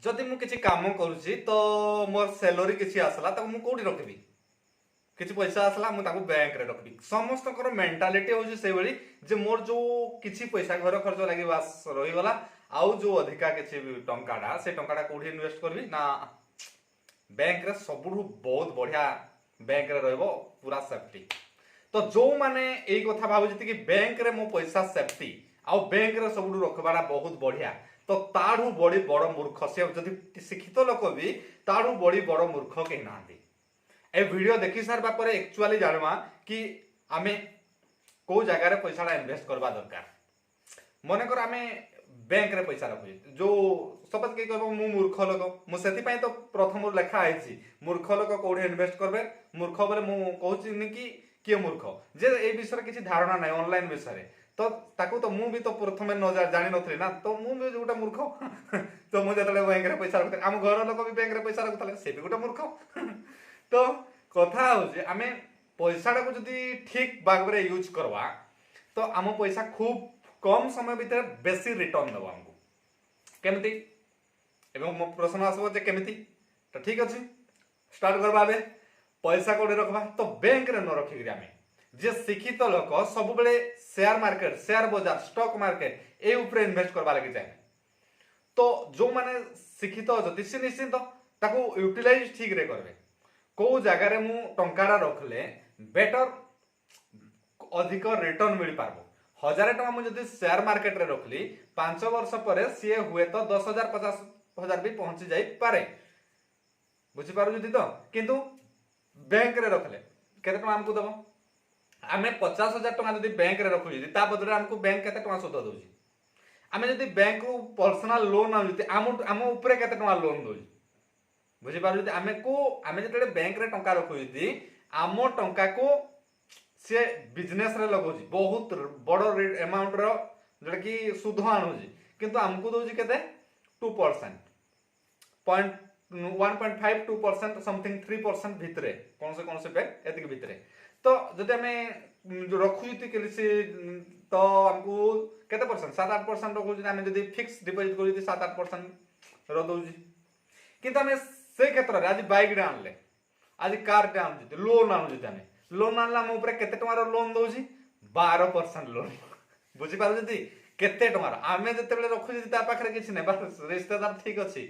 जदि मु किसी काम करुच्ची तो मोर सैलरी किसी आसला तो मु कोठी रखबी किसी पैसा आसला मु ताको बैंक रे रखबी समस्त मेंटालिटी होची से भली जे मोर जो किसी पैसा घर खर्च लागि बास रही गला आउ जो अधिका किसी टंकाडा से टंकाडा कोठी इन्वेस्ट करबी ना बैंक रे सबुठु बहुत बढ़िया बैंक रे रहबो पूरा सेफ्टी। तो जो माने एई कथा भाबुची कि बैंक रे मो पैसा सेफ्टी आउ बैंक रे सबुठु रखबाडा बहुत बढ़िया तो ताठू बड़ी बड़ मूर्ख से जदि शिक्षित लोक भी ताठू बड़ी बड़ मूर्ख कहीं ना ए वीडियो देखि सारबा पर एक्चुअली जानवा कि आमे को जगह रे पैसा इन्वेस्ट करबा दरकार। मन कर आमे बैंक रे पैसा रखु जो सपोज के कहबो मु मूर्ख लोक मु सेति पय तो प्रथम लेखा आइछि मूर्ख लोक कोठे इन्वेस्ट करबे मूर्ख बोले मु कहूछि नि कि के मूर्ख जे ए विषय किसी धारणा नै ऑनलाइन विषय तो ताकू तो मु भी तो प्रथमे न जानि नथली ना तो मु भी गोटा मूर्ख तो मु जतले बैंक रे पैसा रखते हम घर लोक भी बैंक रे पैसा रखतले से भी गोटा मूर्ख तो कथा होजे आमे पैसा को जदी ठीक भाग रे यूज करवा तो आम पैसा खूब कम समय भीतर बेसी रिटर्न दबा हमको केमती एवं मो प्रश्न आसबो जे केमती तो ठीक अछि स्टार्ट करबा बे पैसा कोडे रखबा तो बैंक रे न रखि गिरा आमे जे शिक्षित लोक सब बेले शेयर मार्केट शेयर बाजार स्टॉक मार्केट ए ऊपर इन्वेस्ट करबा लागि चाहे तो जो माने शिक्षित अछति से निश्चित ताको यूटिलाइज ठीक रे करबे को जगह रे मु टंकाडा रखले बेटर अधिक रिटर्न मिल पारबो 1000 टका मु जदी शेयर मार्केट रे रखली 5 वर्ष पर सी हुए तो 10,000 50,000 भी पहुंची जाई पारे बुझी पारु जदी तो किंतु बैंक रे रखले केते टका हमको दबो आमे 50,000 टका जदी बैंक रे रखु जदी ता बदले हमको बैंक केते टका सुद दोजी आमे जदी बैंक को पर्सनल लोन आ जदी आम ऊपर केते टका लोन दोजी बुझी पारु जदी आमे जते बैंक रे टंका रखु जदी आम टंका को से बिजनेस रे लगोजी बहुत बड़ अमाउंट रो जेटा कि सुध आनुजी किंतु हमको दोजी केते 2% 1.5 2% समथिंग 3% भितरे कौन से पे एतिक भितरे तो जदि हमें जो रखु से तो हमको केते परसेंट 7-8% रखु हमें जदि फिक्स डिपॉजिट करू 7-8% रो दोजी किंतु हमें से क्षेत्र रे आज बाइक रे आनले आज कार टे आनु लोन आनु हमें लोन आनला हम ऊपर केते टका लोन दोजी 12% लोन बुझी पारु जदी केते टका आमे जते बेले रखु जदी ता पाखरे किछि नै बस रिश्तेदार ठीक अछि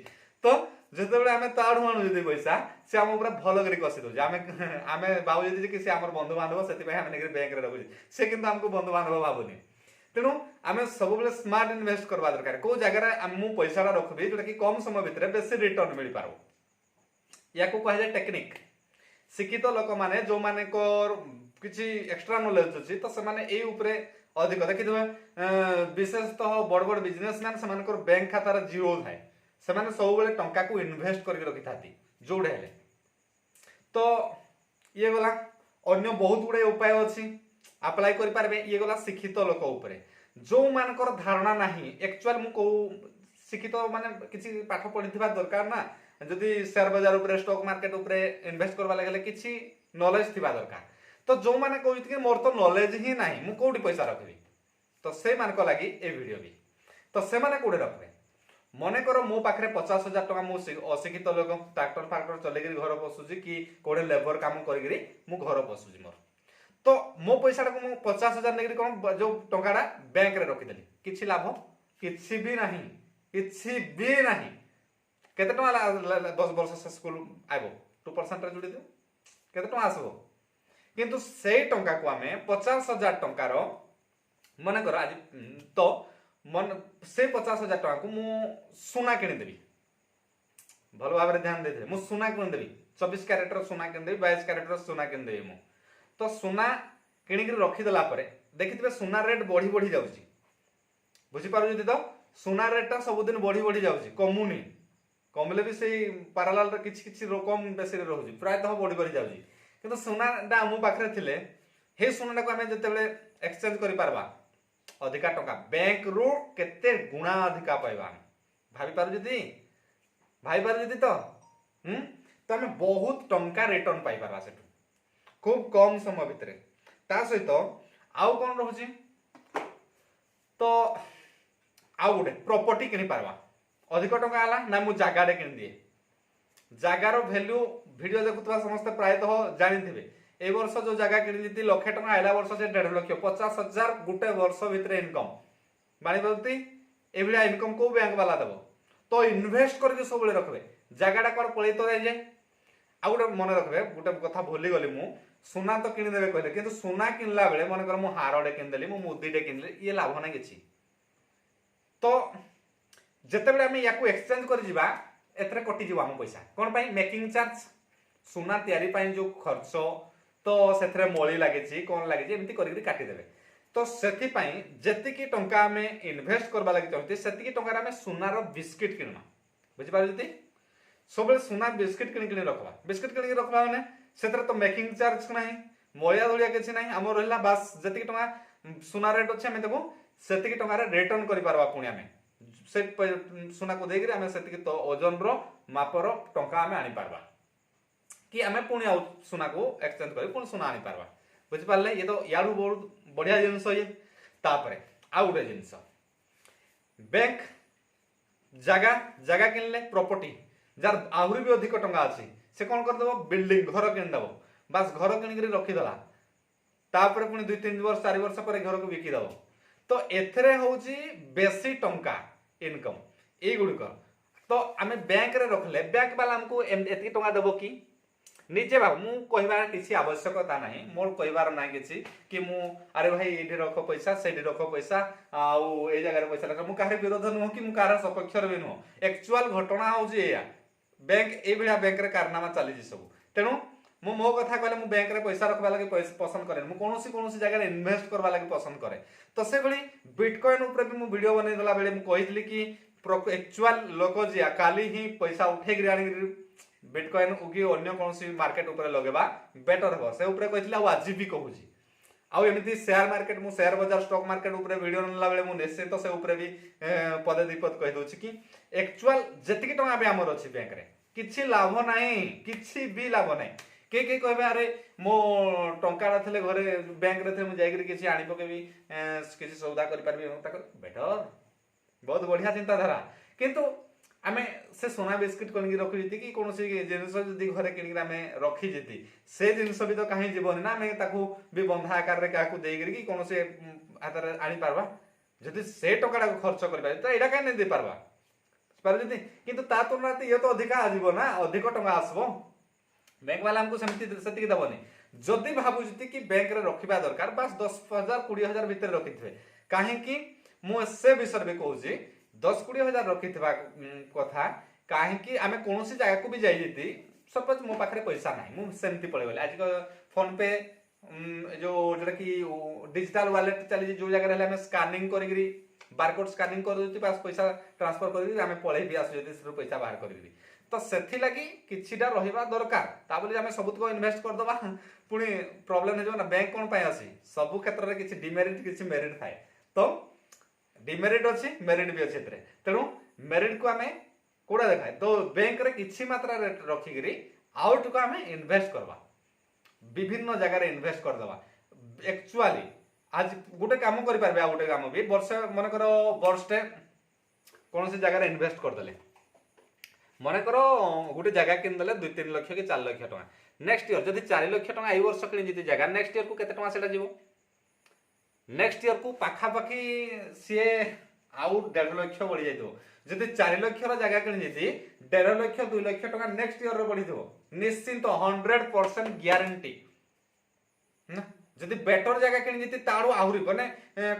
तो जते बेले आमे ताडू आनु जदी पैसा से हम ऊपर भलो करी कसी दो आमे बाबू जदी कि से हमर बंधु बांधव सेति पय हम नेगरी बैंक रे रखु से किंतु हमको बंधु बांधव भाबुनी तेनु आमे सब बेले स्मार्ट इन्वेस्ट करबा दरकार को जगह रे हम पैसा रखबी जोटा कि कम समय भितर बेसी रिटर्न मिल पारो या को कह जाय टेक्निक शिक्षित लोक माने जो माने को किछि एक्स्ट्रा नॉलेज अछि तो से माने एई ऊपरे अधिक देखि विशेषतः बड़ बड़ बिजनेसमैन से बैंक खाता जीरो थाए से माने सब बेले टंका को इन्वेस्ट करके रखि थाती जोड़े हेले तो ये गला अन्य बहुत गुडे उपाय अछि अप्लाई करि पारबे ये गला शिक्षित लोक ऊपरे जो मानकर धारणा नाही एक्चुअल मु को शिक्षित माने किछि पाठ पढिथिबा दरकार ना जदि शेयर बाजार ऊपर स्टॉक मार्केट ऊपर इन्वेस्ट करबा लागले किछि नॉलेज थिबा दरकार तो जो माने कहत कि मोर तो नॉलेज ही नाही मु कोठी पैसा रखबी तो से मान को लागि ए वीडियो भी तो से माने कोडे रखबे मने करो मो पाखरे 50,000 टका मु अशिक्षित लोक ट्रैक्टर फाक्टर चले गिरी घर बसुजी कि कोडे लेबर काम करि गिरी मु घर बसुजी मोर तो मो पैसा को मु 50,000 नेगिरी कोन जो टंकाडा बैंक रे रखि देली किछि लाभ किछि भी नाही केते टका 10 वर्ष से स्कूल आइबो 2% रे जुडी दे केते टका आसबो किंतु सेई टंका को हमें 50,000 टंकार मन कर आज तो मन से 50,000 टका को मु सोना किनि देबी भलो भाबरे ध्यान देथे मु सोना किनि देबी 24 कैरेट रो सोना किनि देबी 22 कैरेट रो सोना किनि देबी मु तो सोना किनि के रखि देला परे देखिथिबे सोना रेट बढ़ी बढ़ी जाउची बुझी पारु जदी तो सोना रेट ता सब दिन बढ़ी जाउची कमुनी कमले भी से पैरेलल किछि रकम बेसी रहउची प्राय तो बढ़ी जाउची किंतु सोनाटा मो पाखरे थिले हे सोनाटा को हमें जते बेले एक्सचेंज करि पारबा अधिका टंका बैंक रो केते गुणा अधिका पाइबा भाबी पारु जदी तो हमें बहुत टंका रिटर्न पाई पारबा सेटू खूब कम समय भितरे ता सहित आउ कोन रहउची तो आउ गोटे प्रॉपर्टी किनि पारबा अधिक टंका आला ना मु जागाटे किन दिए जगार भैल्यू भिडियो देखुवा समस्त प्रायतः जानी ए वर्ष जो जगह किणी लक्षे टका आइला वर्ष से 1.5 लाख 50,000 गोटे वर्ष भितर इनकम मानी पार्टी एभलिया इनकम को बैंक वाला देव तो इन्वेस्ट करके सब रखबे जगहटा कौन पलि तो जाए आ गोटे मन रखबे गोटे कथा भूली गली मु सुना तो किणीदेवे कहले किंतु सुना किनला बेले मन कर मु हारडे किनदेली मु मुदीटे किनले ये लाभ ना किछि तो जेते बेले आमे याकू एक्सचेंज कर जिबा एतरे कटि जिबा हम पैसा कोन पई मेकिंग चार्ज सुना तयारी पई जो खर्च तो सेथरे मोली लागिछि कोन लागिछि एमति करिकि काटि देबे तो सेथि पई जेतिकी टंका आमे इन्वेस्ट करबा लागि चाहते सेतिकी टंका आमे सुनार बिस्किट किनमा बुझि पारजति सबले सुना बिस्किट किनि किनि रखबा बिस्किट किनि रखबा माने सेथरे तो मेकिंग चार्ज नाही मोया धोलिया किछि नाही हमर रहला बास जेतिकी टंका सुना रेट अछि आमे देबो सेतिकी टंका रे रिटर्न करि पारबा पुणी आमे से सुना को देगिरी आमे सेतिकी तो ओजन रो मापर टंका आमे आनी पारबा कि आमे पुणी आउ सुना को एक्सचेंज करी पुणी सुना आनी पारबा बुझि पारले ये तो याडू बहुत बढ़िया जिनिस ये तापरे आ गोटे जिनिस बैंक जगह जगह किनले प्रॉपर्टी जार आहुरी भी अधिक टंका अछि से कोन कर देबो बिल्डिंग घर किन देबो बस घर किन करी रखी दला तापरे पुणी 2-3 वर्ष 4 वर्ष पर घर को बिकी देबो तो एथरे होची बेसी टंका इनकम ए गुडिक तो आमे बैंक रे रखले बैंक वाला हमको एति टंका देबो कि निजे भाव मु कहबार किसी आवश्यकता नहीं मोर कहबार ना किसी कि मु अरे भाई एठी रख पैसा सेठी रख पैसा आउ ए जगह रे पैसा रख मु काहे विरोध नुह कि मु कार सपक्ष रे नुह एक्चुअल घटना होची एया बैंक ए भलिया बैंक रे कारनामा चली जी सब तेनु मु मो कथा कहले मु बैंक रे पैसा रखबा लागि पसंद करे मु कोनोसी जगह रे इन्वेस्ट करबा लागि पसंद करे तो से भली बिटकॉइन ऊपर भी मु वीडियो बनै दला बेले मु कहितली कि एक्चुअल लोक जे काली ही पैसा उठे गिर आनी बिटकॉइन उगी अन्य कोनोसी मार्केट ऊपर लगेबा बेटर हो से ऊपर कहितली आ आज भी कहूची आ एमिति शेयर मार्केट मु शेयर बाजार स्टॉक मार्केट ऊपर वीडियो नला बेले मु निश्चित तो से ऊपर भी पदे दीपद कहि दोछि कि एक्चुअल जतिक टंका बे हमर अछि बैंक रे किछि लाभ नाही किछि भी लाभ नाही के कहबे अरे मो टंका थले घरे बैंक रे थे मु जाई किछि आनी पकेबी किछि सौदा करि परबी तक बेटर बहुत बढ़िया चिंताधारा किंतु आमे से सोना बिस्किट कोन रखि जति कि कोनोसी जिनिस जदि घरे किनि आमे रखि जति से जिनिस भी तो काहे जीवन ना आमे ताकू भी बंधा आकार रे काकू देई कि कोनोसी हातर आनी पारबा जदि से टकाडा को खर्च करबा त एडा काहे नै दे पारबा पर जदि किंतु ता तुलना ये तो अधिक आजीव ना अधिक टंका आसबो बैंक वाला हमको सेमती सेति दबनी जदि भाबु जति कि बैंक रे रखिबा दरकार बस 10,000 20,000 भीतर रखिथबे काहे कि मु से विषय में कहूची 10-20,000 रखिथबा कथा काहे कि आमे कोनोसी जगह को भी जाई जति सपोज मो पाखरे पैसा नाही मु सेमती पळे बोले आज फोन पे जो जेटा कि डिजिटल वॉलेट चली जो जगह रहले हमें स्कैनिंग करिगिरी बारकोड स्कैनिंग कर देती पास पैसा ट्रांसफर करिगिरी आमे पळे भी आसु जति से पैसा बाहर करिगिरी तो सेथि लागि किछिटा रहिबा दरकार ता बोली आमे सबुत को इन्वेस्ट कर दबा पुनी प्रॉब्लम हे जो ना बैंक कोन पाई आसी सब क्षेत्र रे किछि डिमेरिट किछि मेरिट थाए तो डिमेरिट अछि मेरिट भी अछि तरे तेनु मेरिट को आमे कोडा देखाय तो बैंक रे किछि मात्रा रे रखिगिरी आउट को आमे इन्वेस्ट करबा विभिन्न जगह रे इन्वेस्ट कर दबा एक्चुअली आज गोटे काम करि परबे आ गोटे काम भी वर्ष मन करो वर्षटे कोन से जगह रे इन्वेस्ट कर देले मन करो गोटे जगह किन देले 2-3 लाख कि 4 लाख टका नेक्स्ट ईयर जदि 4 लाख टका एई वर्ष किन जति जगह नेक्स्ट ईयर को केते टका सेटा जीवो नेक्स्ट ईयर को पाखा पाखी सी आउ 1.5 लाख बढ़ी जाइतो जदि 4 लाख रो जगह किन जति 1.5 लाख 2 लाख टका नेक्स्ट ईयर रो बढ़ी दिबो निश्चित 100% ग्यारंटी ना जदि बेटर जगह किन जति ताडू आहुरी माने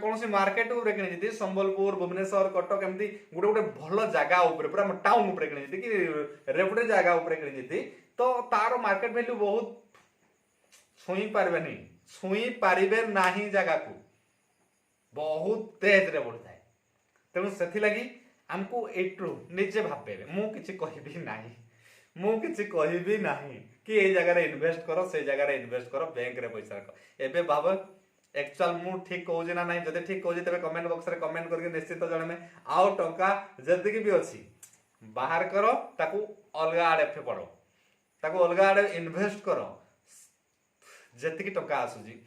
कोनोसी मार्केट ऊपर किन जति संबलपुर भुवनेश्वर कटक एमती गुटे गुटे भलो जगह ऊपर पूरा टाउन ऊपर किन जति कि रेपुटे जगह ऊपर किन जति तो तारो मार्केट वैल्यू बहुत छुई पारबेनी छुई पारिबे नाही जगह को बहुत तेज रे बढ़ी थाए तेणु सेथि लागि हमको एट्रू निजे भाबे मु किछि कहिबी नाही मु किछि कहिबी नाही कि ए जगह रे इन्वेस्ट करो से जगह रे इन्वेस्ट करो बैंक रे पैसा रखो एबे भाव एक्चुअल मु ठीक कहूजी ना नहीं जदि ठीक कहूजी तबे कमेंट बॉक्स रे कमेंट करके निश्चित जणे में आउ टंका जदि भी अछि बाहर करो ताकू अलगा आडे फे पड़ो ताकू अलगा आडे इन्वेस्ट करो जति की टंका आसुजी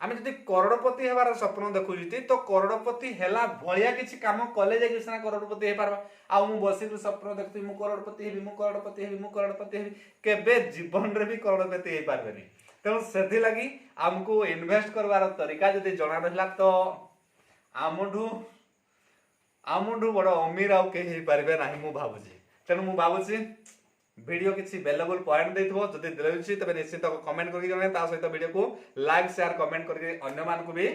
आम जब करोड़पति हबार स्वप्न देखुची तो करोड़पति हेला भलिया किसी काम कले जाकि सिना करोड़पति हो पारबा। आ मु बसिक स्वप्न देखुची मु करोड़पति हेबी मु करोड़पति हेबी मु करोड़पति हेबी केबे जीवन रे भी करोड़पति हो पारबेनी। तेणु से लगी आमको इन्वेस्ट करवार तरीका जदि जना रहा तो आमठू आमठू बड़ अमीर आउ कहीं पारे ना मु भावुची। तेणु मु भावुची वीडियो किसी वैल्यूएबल पॉइंट देथिबो जदि देउछि तबे निश्चित कमेंट करके जणे ता सहित वीडियो को लाइक शेयर कमेंट करके अन्य मान को भी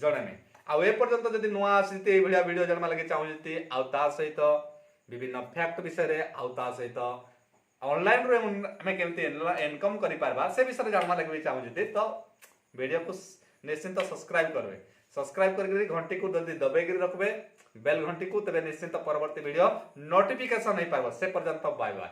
जणेमे। आ ए पर्यंत जदि नुआ आसीते ए भलिया वीडियो जणमा लागि चाहुछि आ ता सहित विभिन्न फैक्ट विषय रे आ ता सहित ऑनलाइन रे हमें केमती इनकम करि पारबा से विषय जणमा लागि भी चाहुछि तो वीडियो को निश्चित सब्सक्राइब करबे। सब्सक्राइब करके घंटी को जदि दबेगी रखबे बेल घंटी को तबे निश्चित परवर्ती वीडियो नोटिफिकेशन नहीं पाबो। से पर्यंत बाय बाय।